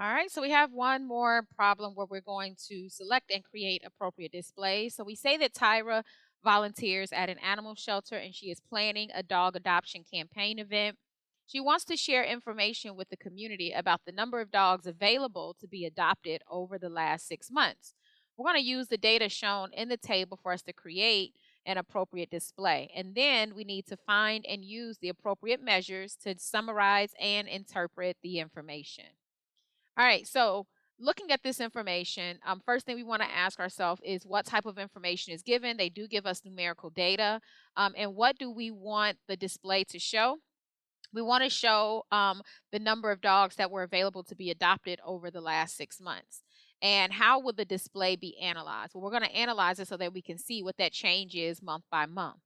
All right, so we have one more problem where we're going to select and create appropriate displays. So we say that Tyra volunteers at an animal shelter and she is planning a dog adoption campaign event. She wants to share information with the community about the number of dogs available to be adopted over the last 6 months. We're going to use the data shown in the table for us to create an appropriate display. And then we need to find and use the appropriate measures to summarize and interpret the information. All right, so looking at this information, first thing we want to ask ourselves is what type of information is given. They do give us numerical data. And what do we want the display to show? We want to show the number of dogs that were available to be adopted over the last 6 months. And how would the display be analyzed? Well, we're going to analyze it so that we can see what that change is month by month.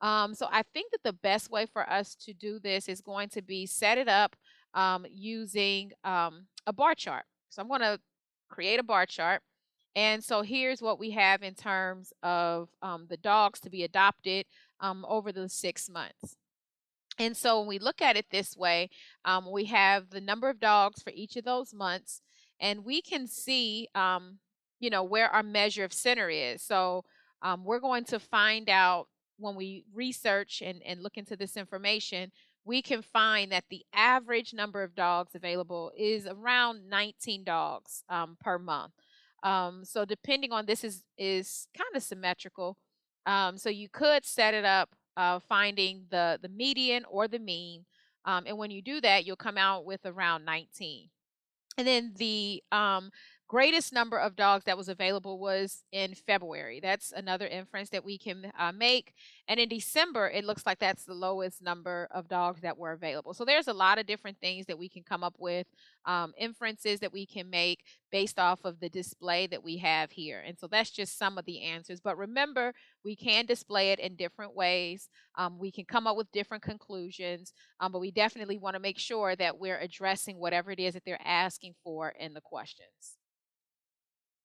So I think that the best way for us to do this is going to be set it up using a bar chart. So I'm going to create a bar chart. And so here's what we have in terms of the dogs to be adopted over the 6 months. And so when we look at it this way, we have the number of dogs for each of those months, and we can see, where our measure of center is. So we're going to find out when we research and look into this information, we can find that the average number of dogs available is around 19 dogs per month. So depending on this is kind of symmetrical. So you could set it up finding the median or the mean. And when you do that, you'll come out with around 19. And then the greatest number of dogs that was available was in February. That's another inference that we can make. And in December, it looks like that's the lowest number of dogs that were available. So there's a lot of different things that we can come up with, inferences that we can make based off of the display that we have here. And so that's just some of the answers. But remember, we can display it in different ways. We can come up with different conclusions, but we definitely want to make sure that we're addressing whatever it is that they're asking for in the questions.